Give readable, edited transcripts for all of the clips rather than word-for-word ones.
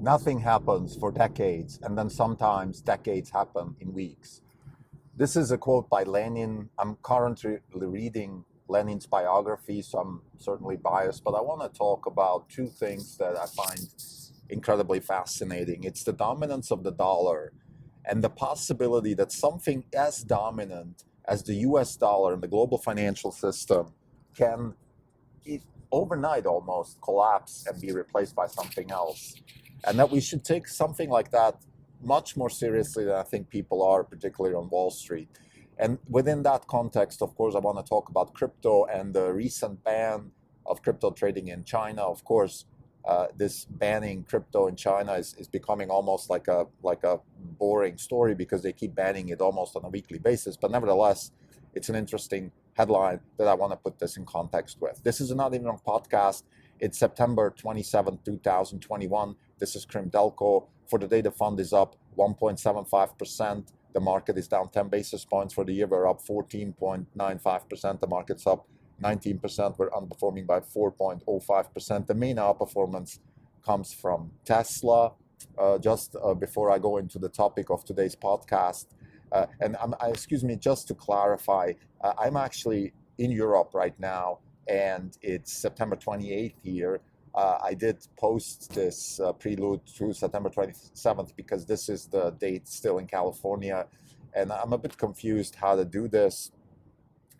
Nothing happens for decades, and then sometimes decades happen in weeks. This is a quote by Lenin. I'm currently reading Lenin's biography, so I'm certainly biased, but I want to talk about two things that I find incredibly fascinating. It's the dominance of the dollar and the possibility that something as dominant as the US dollar in the global financial system can overnight almost collapse and be replaced by something else. And that we should take something like that much more seriously than I think people are, particularly on Wall Street. And within that context, of course, I want to talk about crypto and the recent ban of crypto trading in China. Of course, this banning crypto in China is becoming almost like a boring story because they keep banning it almost on a weekly basis. But nevertheless, it's an interesting headline that I want to put this in context with. This is not even a podcast. It's September 27, 2021. This is Crim Delco. For the day, the fund is up 1.75%. The market is down 10 basis points. For the year, we're up 14.95%. The market's up 19%. We're underperforming by 4.05%. The main outperformance comes from Tesla. Just before I go into the topic of today's podcast, excuse me, just to clarify, I'm actually in Europe right now, and it's September 28th here. I did post this prelude to September 27th because this is the date still in California, and I'm a bit confused how to do this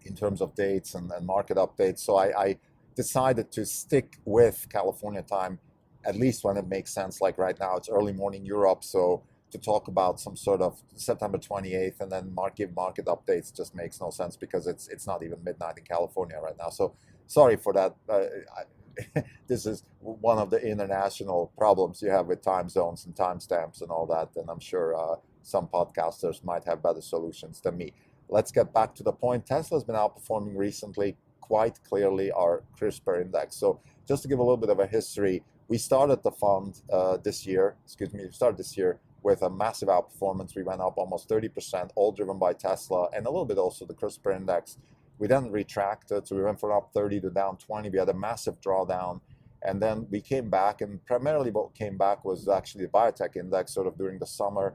in terms of dates and market updates. So I decided to stick with California time, at least when it makes sense. Like right now, it's early morning Europe, so to talk about some sort of September 28th and then give market updates just makes no sense because it's not even midnight in California right now. So sorry for that. This is one of the international problems you have with time zones and timestamps and all that, and I'm sure some podcasters might have better solutions than me. Let's get back to the point. Tesla's been outperforming recently, quite clearly our Crispr Index. So just to give a little bit of a history, we started the fund this year with a massive outperformance. We went up almost 30%, all driven by Tesla and a little bit also the Crispr Index. We then retracted, so we went from up 30 to down 20. We had a massive drawdown, and then we came back, and primarily what came back was actually the biotech index sort of during the summer.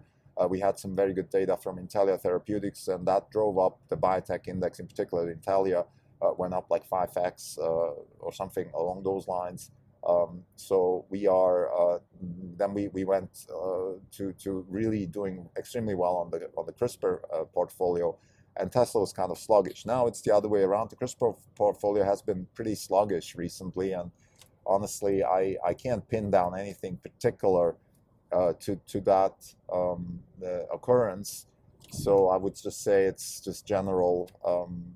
We had some very good data from Intellia Therapeutics, and that drove up the biotech index, in particular Intellia, went up like 5x or something along those lines. So we are then we went to really doing extremely well on the Crispr portfolio, and Tesla was kind of sluggish. Now it's the other way around. The Crispr portfolio has been pretty sluggish recently, and honestly, I can't pin down anything particular to that occurrence. So I would just say it's just general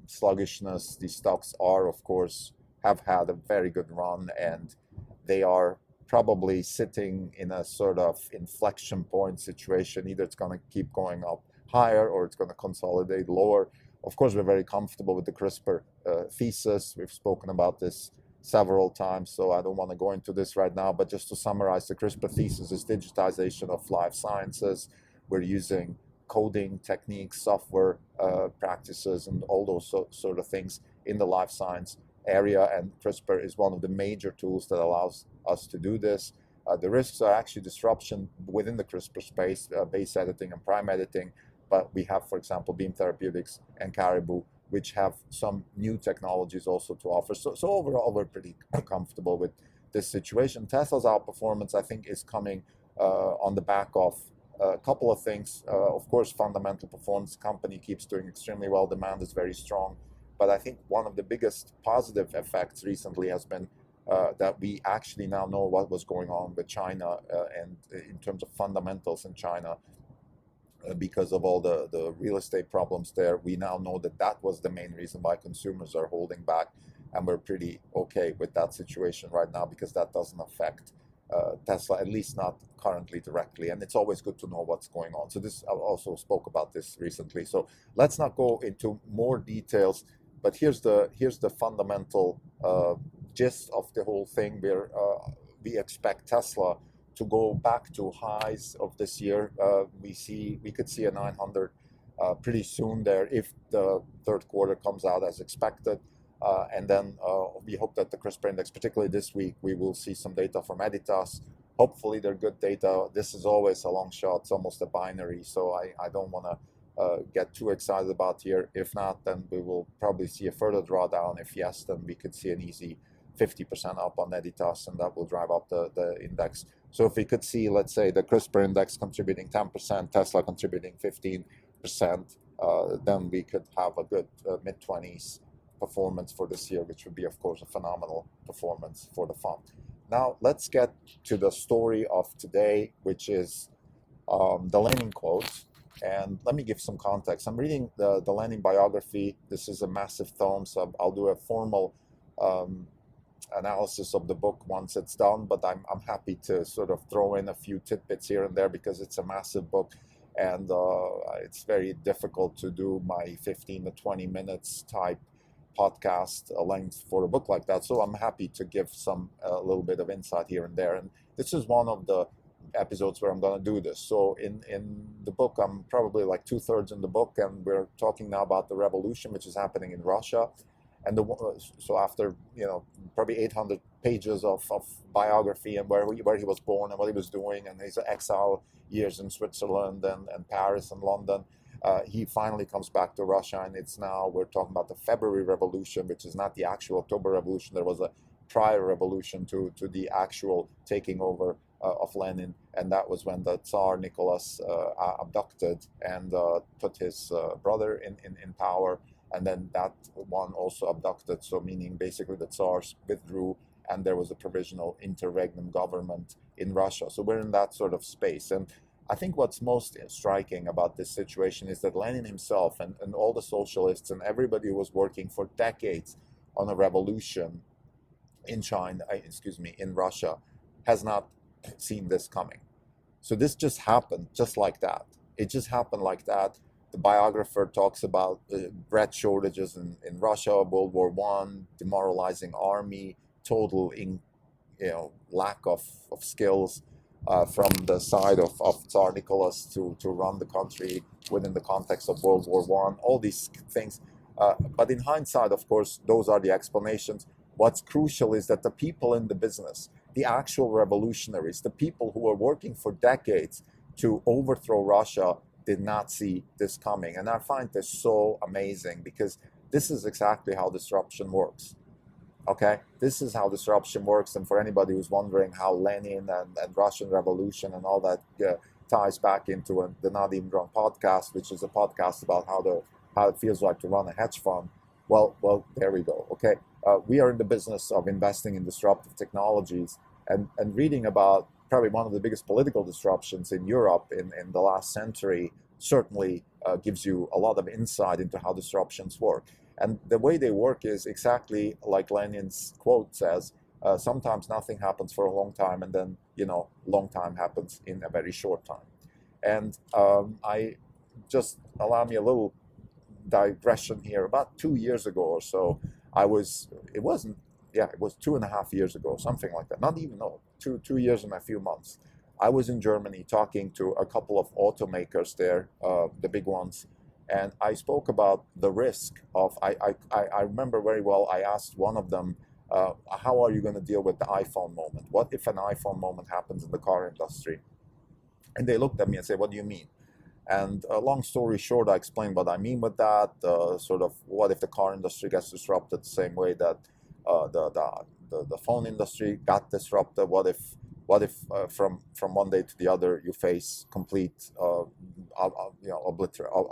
sluggishness. These stocks are, of course, have had a very good run, and they are probably sitting in a sort of inflection point situation. Either it's going to keep going up higher or it's going to consolidate lower. Of course, we're very comfortable with the CRISPR thesis. We've spoken about this several times, so I don't want to go into this right now, but just to summarize, the CRISPR thesis is digitization of life sciences. We're using coding techniques, software practices, and all those sort of things in the life science area, and CRISPR is one of the major tools that allows us to do this. The risks are actually disruption within the CRISPR space, base editing and prime editing, but we have, for example, Beam Therapeutics and Caribou, which have some new technologies also to offer. So overall, we're pretty comfortable with this situation. Tesla's outperformance, I think, is coming on the back of a couple of things. Of course, fundamental performance. Company keeps doing extremely well. Demand is very strong. But I think one of the biggest positive effects recently has been that we actually now know what was going on with China and in terms of fundamentals in China. Because of all the real estate problems there, we now know that that was the main reason why consumers are holding back, and we're pretty okay with that situation right now because that doesn't affect Tesla, at least not currently directly, and it's always good to know what's going on. So this, I also spoke about this recently, so let's not go into more details, but here's the fundamental gist of the whole thing. We expect Tesla to go back to highs of this year. We could see a 900 pretty soon there if the third quarter comes out as expected. And then we hope that the Crispr Index, particularly this week, we will see some data from Editas Hopefully they're good data. This is always a long shot. It's almost a binary, so I don't want to get too excited about here. If not, then we will probably see a further drawdown. If yes, then we could see an easy 50% up on Editas, and that will drive up the index. So if we could see, let's say, the Crispr Index contributing 10%, Tesla contributing 15%, then we could have a good mid-20s performance for this year, which would be, of course, a phenomenal performance for the fund. Now, let's get to the story of today, which is the Lenin quote. And let me give some context. I'm reading the Lenin biography. This is a massive tome, so I'll do a formal analysis of the book once it's done, but I'm happy to sort of throw in a few tidbits here and there because it's a massive book, and it's very difficult to do my 15 to 20 minutes type podcast length for a book like that. So I'm happy to give some a little bit of insight here and there. And this is one of the episodes where I'm going to do this. So in the book, I'm probably like 2/3 in the book, and we're talking now about the revolution which is happening in Russia. And so after probably 800 pages of biography and where he was born and what he was doing and his exile years in Switzerland and Paris and London, he finally comes back to Russia, and it's now we're talking about the February Revolution, which is not the actual October Revolution. There was a prior revolution to the actual taking over of Lenin, and that was when the Tsar Nicholas abducted and put his brother in power. And then that one also abducted, so meaning basically the Tsars withdrew and there was a provisional interregnum government in Russia. So we're in that sort of space. And I think what's most striking about this situation is that Lenin himself and all the socialists and everybody who was working for decades on a revolution in in Russia, has not seen this coming. So this just happened just like that. It just happened like that. The biographer talks about bread shortages in Russia, World War I, demoralizing army, total lack of skills from the side of Tsar Nicholas to run the country within the context of World War I, all these things. But in hindsight, of course, those are the explanations. What's crucial is that the people in the business, the actual revolutionaries, the people who were working for decades to overthrow Russia, did not see this coming. And I find this so amazing because this is exactly how disruption works. Okay, this is how disruption works. And for anybody who's wondering how Lenin and Russian Revolution and all that ties back into the Not Even Drunk podcast, which is a podcast about how it feels like to run a hedge fund. Well, there we go. Okay, we are in the business of investing in disruptive technologies and reading about probably one of the biggest political disruptions in Europe in the last century certainly gives you a lot of insight into how disruptions work. And the way they work is exactly like Lenin's quote says, sometimes nothing happens for a long time, and then, long time happens in a very short time. And I just allow me a little digression here. About 2 years ago or so, it was 2.5 years ago, something like that. Not even, no, 2 years and a few months. I was in Germany talking to a couple of automakers there, the big ones, and I spoke about the risk of, I remember very well, I asked one of them, how are you going to deal with the iPhone moment? What if an iPhone moment happens in the car industry? And they looked at me and said, what do you mean? And long story short, I explained what I mean with that. Sort of, what if the car industry gets disrupted the same way that the phone industry got disrupted? What if from one day to the other you face complete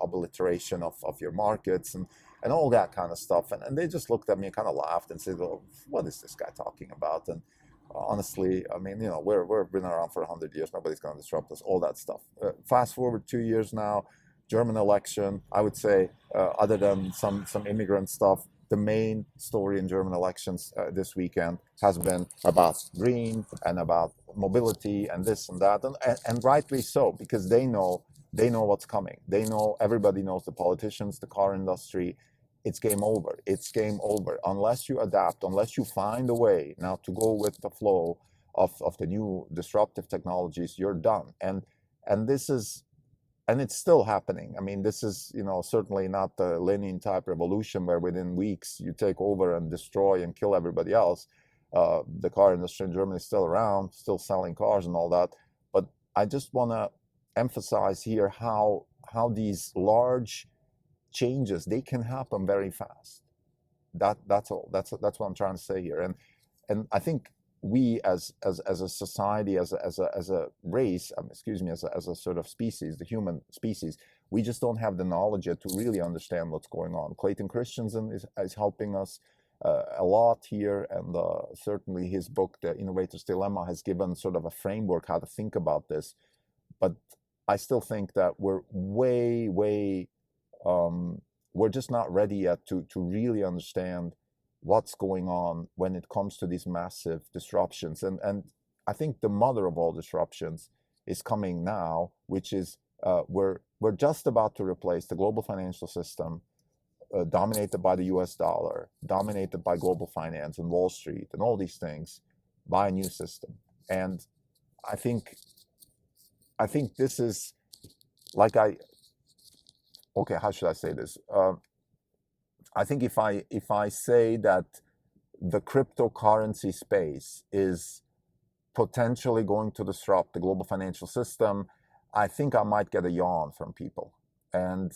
obliteration of your markets and all that kind of stuff? And they just looked at me and kind of laughed and said, well, what is this guy talking about? And honestly, I mean, we've been around for 100 years. Nobody's going to disrupt us, all that stuff. Fast forward 2 years now, German election, I would say, other than some immigrant stuff, the main story in German elections this weekend has been about green and about mobility and this and that, and rightly so, because they know what's coming. They know, everybody knows, the politicians, the car industry. It's game over. It's game over. Unless you adapt, unless you find a way now to go with the flow of the new disruptive technologies, you're done. And this is, and it's still happening. I mean, this is, certainly not the Lenin type revolution where within weeks you take over and destroy and kill everybody else. The car industry in Germany is still around, still selling cars and all that. But I just want to emphasize here how these large changes, they can happen very fast. That's all. That's what I'm trying to say here. And I think we as a society, as a race, excuse me, as a sort of species, the human species, we just don't have the knowledge yet to really understand what's going on. Clayton Christensen is helping us a lot here, and certainly his book, The Innovator's Dilemma, has given sort of a framework how to think about this. But I still think that we're we're just not ready yet to really understand what's going on when it comes to these massive disruptions. And I think the mother of all disruptions is coming now, which is we're just about to replace the global financial system, dominated by the US dollar, dominated by global finance and Wall Street and all these things, by a new system. And I think this is like okay, how should I say this? I think if I say that the cryptocurrency space is potentially going to disrupt the global financial system, I think I might get a yawn from people. And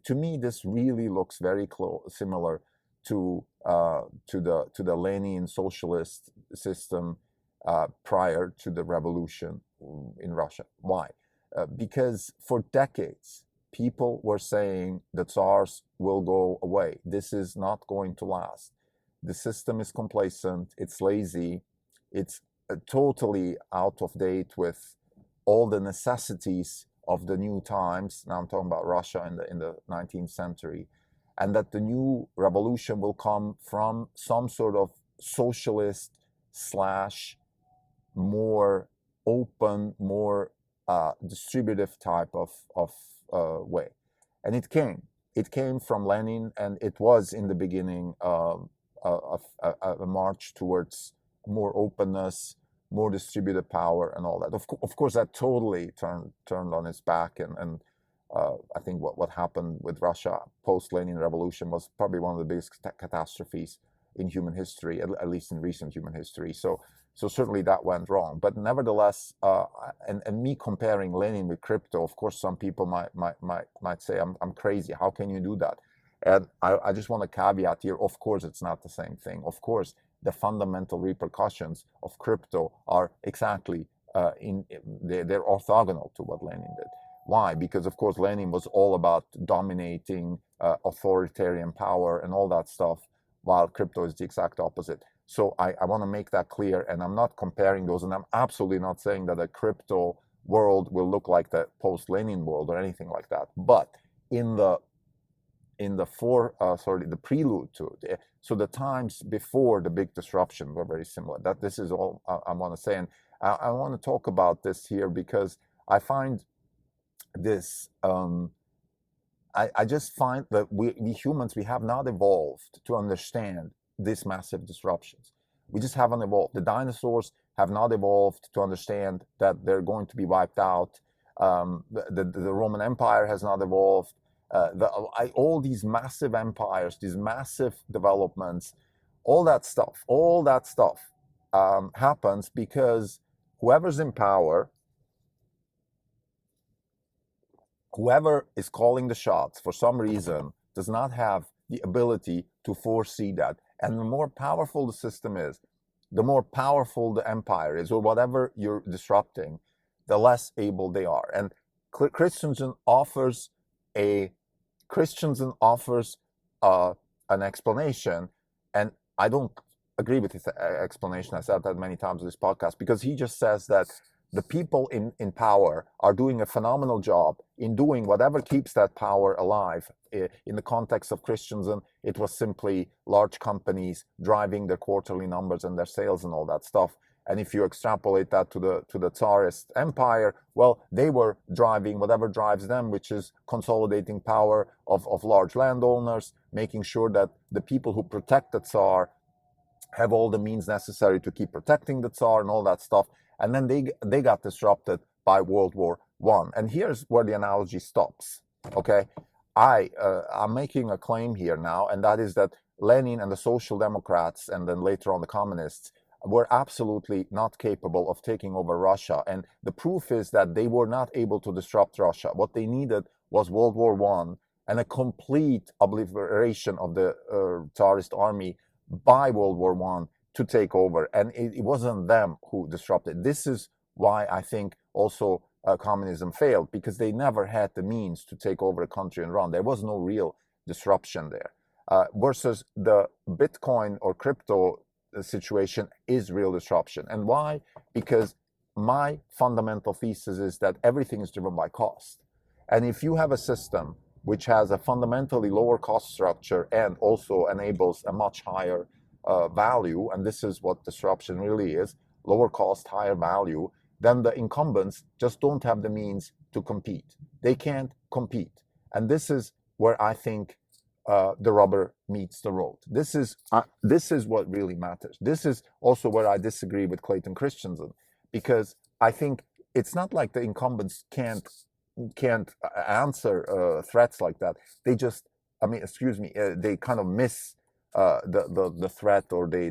to me, this really looks very similar to the Lenin socialist system prior to the revolution in Russia. Why? Because for decades, people were saying the Tsars will go away. This is not going to last. The system is complacent, it's lazy, it's totally out of date with all the necessities of the new times. Now I'm talking about Russia in the 19th century. And that the new revolution will come from some sort of socialist / more open, more distributive type of way. And it came from Lenin, and it was in the beginning a march towards more openness, more distributed power, and all that. Of course, that totally turned on its back, and I think what happened with Russia post-Lenin revolution was probably one of the biggest catastrophes in human history, at least in recent human history. So certainly that went wrong. But nevertheless, and me comparing Lenin with crypto, of course, some people might say I'm crazy. How can you do that? And I just want to caveat here. Of course, it's not the same thing. Of course, the fundamental repercussions of crypto are exactly they're orthogonal to what Lenin did. Why? Because of course Lenin was all about dominating authoritarian power and all that stuff, while crypto is the exact opposite. So I want to make that clear, and I'm not comparing those, and I'm absolutely not saying that a crypto world will look like the post-Lenin world or anything like that. But in the prelude to it, so the times before the big disruption were very similar. That this is all I want to say, and I want to talk about this here because I find this. I just find that we humans, we have not evolved to understand these massive disruptions. We just haven't evolved. The dinosaurs have not evolved to understand that they're going to be wiped out. The Roman Empire has not evolved. All these massive empires, these massive developments, all that stuff happens because whoever's in power, whoever is calling the shots, for some reason, does not have the ability to foresee that. And the more powerful the system is, the more powerful the empire is, or whatever you're disrupting, the less able they are. And Christensen offers an explanation, and I don't agree with his explanation. I said that many times in this podcast, because he just says that the people in power are doing a phenomenal job in doing whatever keeps that power alive. In the context of Christensen, it was simply large companies driving their quarterly numbers and their sales and all that stuff. And if you extrapolate that to the Tsarist empire, well, they were driving whatever drives them, which is consolidating power of large landowners, making sure that the people who protect the Tsar have all the means necessary to keep protecting the Tsar and all that stuff. And then they got disrupted by World War I. And here's where the analogy stops. Okay, I'm making a claim here now, and that is that Lenin and the Social Democrats, and then later on the communists, were absolutely not capable of taking over Russia. And the proof is that they were not able to disrupt Russia. What they needed was World War I and a complete obliteration of the Tsarist army by World War I to take over. And it wasn't them who disrupted. This is why I think also communism failed, because they never had the means to take over a country and run. There was no real disruption there. Versus the Bitcoin or crypto situation is real disruption. And why? Because my fundamental thesis is that everything is driven by cost. And if you have a system which has a fundamentally lower cost structure and also enables a much higher value, and this is what disruption really is, lower cost, higher value, then the incumbents just don't have the means to compete. They can't compete. And this is where I think the rubber meets the road. This is what really matters. This is also where I disagree with Clayton Christensen, because I think it's not like the incumbents can't answer threats like that. They just, they kind of miss the threat, or they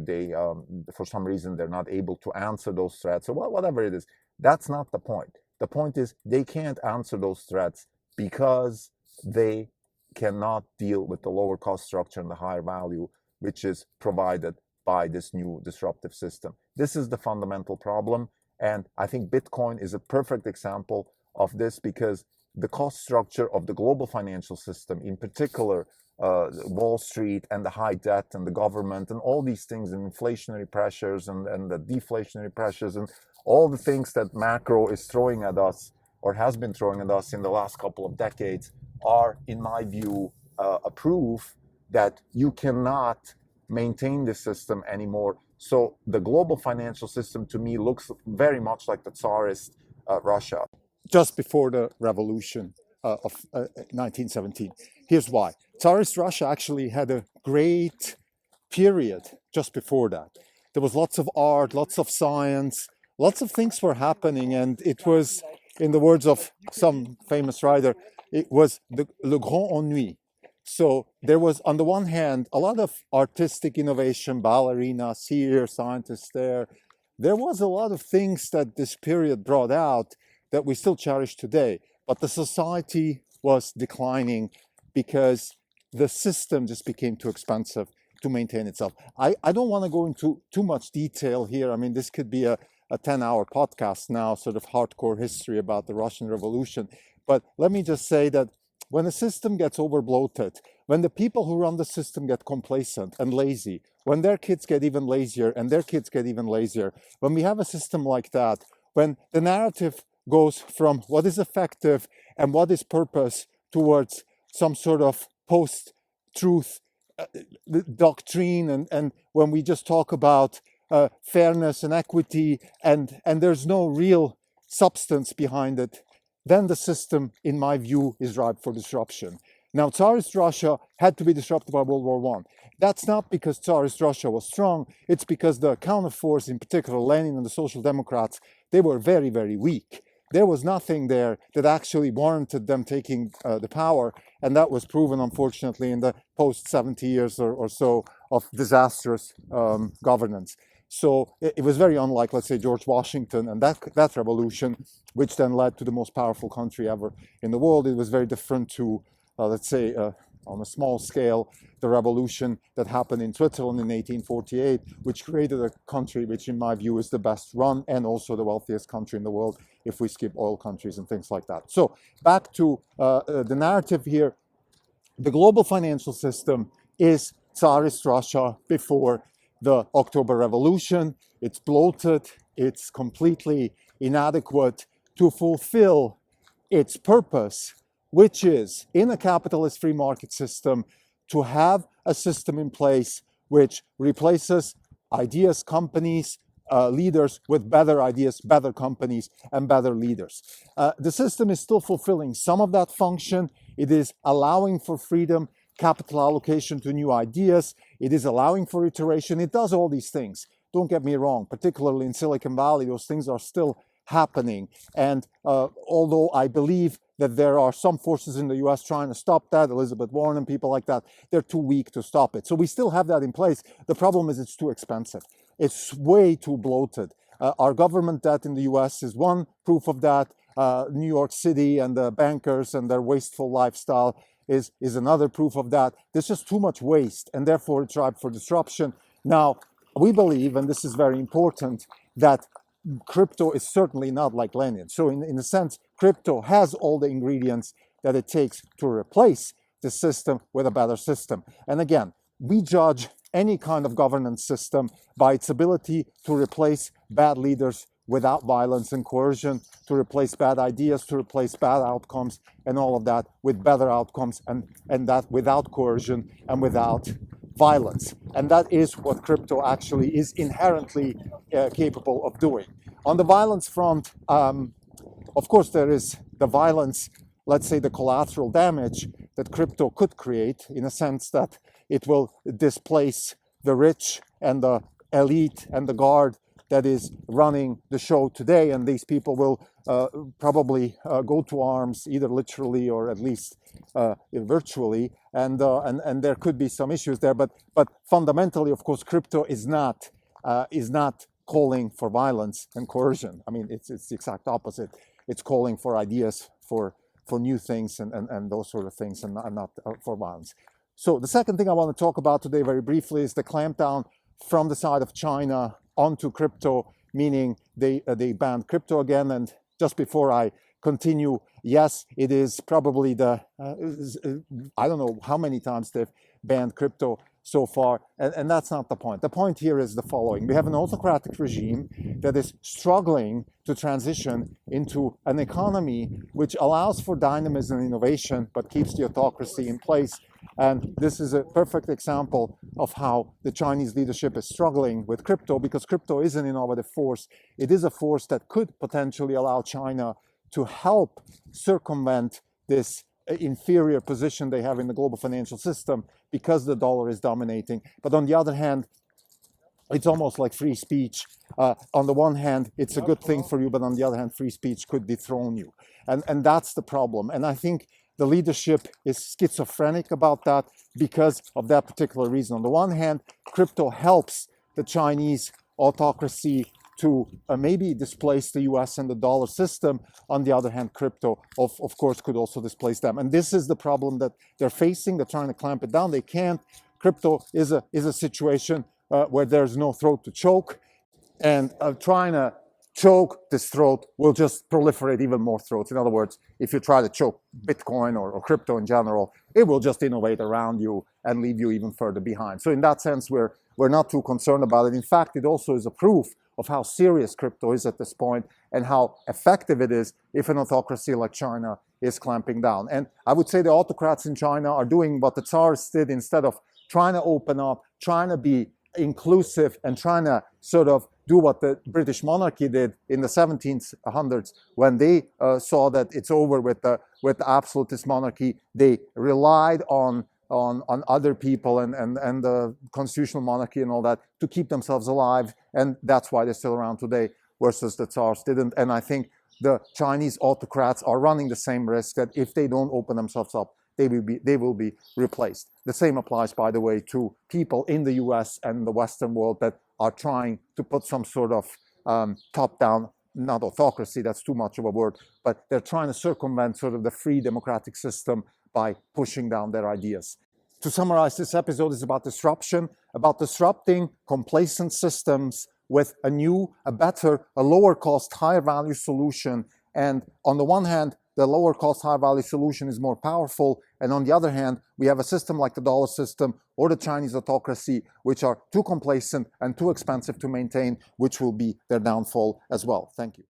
for some reason they're not able to answer those threats, or whatever it is. That's not the point. The point is they can't answer those threats because they cannot deal with the lower cost structure and the higher value which is provided by this new disruptive system. This is the fundamental problem, and I think Bitcoin is a perfect example of this, because the cost structure of the global financial system, in particular Wall Street and the high debt and the government and all these things, and inflationary pressures and the deflationary pressures and all the things that macro is throwing at us, or has been throwing at us in the last couple of decades, are, in my view, a proof that you cannot maintain this system anymore. So the global financial system, to me, looks very much like the Tsarist Russia. Just before the revolution of 1917. Here's why. Tsarist Russia actually had a great period just before that. There was lots of art, lots of science, lots of things were happening, and it was, in the words of some famous writer, it was le grand ennui. So there was, on the one hand, a lot of artistic innovation, ballerinas here, scientists there. There was a lot of things that this period brought out that we still cherish today. But the society was declining because the system just became too expensive to maintain itself. I don't want to go into too much detail here. I mean, this could be a 10-hour podcast now, sort of hardcore history about the Russian Revolution. But let me just say that when the system gets overbloated, when the people who run the system get complacent and lazy, when their kids get even lazier and their kids get even lazier, when we have a system like that, when the narrative goes from what is effective and what is purpose towards some sort of post-truth doctrine, and when we just talk about fairness and equity, and there's no real substance behind it, then the system, in my view, is ripe for disruption. Now, Tsarist Russia had to be disrupted by World War I. That's not because Tsarist Russia was strong. It's because the counterforce, in particular Lenin and the Social Democrats, they were very, very weak. There was nothing there that actually warranted them taking the power, and that was proven, unfortunately, in the post-70 years or so of disastrous governance. So it was very unlike, let's say, George Washington and that revolution, which then led to the most powerful country ever in the world. It was very different to, let's say, on a small scale, the revolution that happened in Switzerland in 1848, which created a country which, in my view, is the best run and also the wealthiest country in the world, if we skip oil countries and things like that. So back to the narrative here. The global financial system is Tsarist Russia before the October Revolution. It's bloated, it's completely inadequate to fulfill its purpose, which is, in a capitalist free market system, to have a system in place which replaces ideas, companies, leaders with better ideas, better companies, and better leaders. The system is still fulfilling some of that function. It is allowing for freedom, capital allocation to new ideas. It is allowing for iteration. It does all these things. Don't get me wrong, particularly in Silicon Valley, those things are still happening. And although I believe that there are some forces in the US trying to stop that, Elizabeth Warren and people like that. They're too weak to stop it. So we still have that in place. The problem is it's too expensive. It's way too bloated. Our government debt in the US is one proof of that. New York City and the bankers and their wasteful lifestyle is another proof of that. There's just too much waste, and therefore it's ripe for disruption. Now, we believe, and this is very important, that crypto is certainly not like Lenin. So in a sense, crypto has all the ingredients that it takes to replace the system with a better system. And again, we judge any kind of governance system by its ability to replace bad leaders without violence and coercion, to replace bad ideas, to replace bad outcomes, and all of that with better outcomes, and that without coercion and without violence. And that is what crypto actually is inherently capable of doing. On the violence front, of course, there is the violence, let's say the collateral damage that crypto could create, in a sense that it will displace the rich and the elite and the guard that is running the show today, and these people will probably go to arms, either literally or at least virtually, and there could be some issues there. But fundamentally, of course, crypto is not calling for violence and coercion. I mean, it's the exact opposite. It's calling for ideas, for new things and those sort of things, and not for violence. So the second thing I want to talk about today very briefly is the clampdown from the side of China onto crypto, meaning they banned crypto again. And just before I continue, yes, it is probably I don't know how many times they've banned crypto so far, and that's not the point. The point here is the following. We have an autocratic regime that is struggling to transition into an economy which allows for dynamism and innovation, but keeps the autocracy in place. And this is a perfect example of how the Chinese leadership is struggling with crypto, because crypto is an innovative force. It is a force that could potentially allow China to help circumvent this inferior position they have in the global financial system because the dollar is dominating. But on the other hand, it's almost like free speech. On the one hand, it's a good thing for you, but on the other hand, free speech could dethrone you. And that's the problem. And I think the leadership is schizophrenic about that because of that particular reason. On the one hand, crypto helps the Chinese autocracy to maybe displace the US and the dollar system. On the other hand, crypto, of course, could also displace them. And this is the problem that they're facing. They're trying to clamp it down. They can't. Crypto is a situation where there's no throat to choke. And trying to choke this throat will just proliferate even more throats. In other words, if you try to choke Bitcoin or crypto in general, it will just innovate around you and leave you even further behind. So in that sense, we're not too concerned about it. In fact, it also is a proof of how serious crypto is at this point and how effective it is if an autocracy like China is clamping down. And I would say the autocrats in China are doing what the Tsars did. Instead of trying to open up, trying to be inclusive, and trying to sort of do what the British monarchy did in the 1700s when they saw that it's over with the absolutist monarchy. They relied on other people and the constitutional monarchy and all that to keep themselves alive, and that's why they're still around today, versus the Tsars didn't. And I think the Chinese autocrats are running the same risk, that if they don't open themselves up, they will be replaced. The same applies, by the way, to people in the US and the Western world that are trying to put some sort of top-down, not autocracy, that's too much of a word, but they're trying to circumvent sort of the free democratic system by pushing down their ideas. To summarize, this episode is about disruption, about disrupting complacent systems with a new, a better, a lower cost, higher value solution. And on the one hand, the lower cost, high value solution is more powerful. And on the other hand, we have a system like the dollar system or the Chinese autocracy, which are too complacent and too expensive to maintain, which will be their downfall as well. Thank you.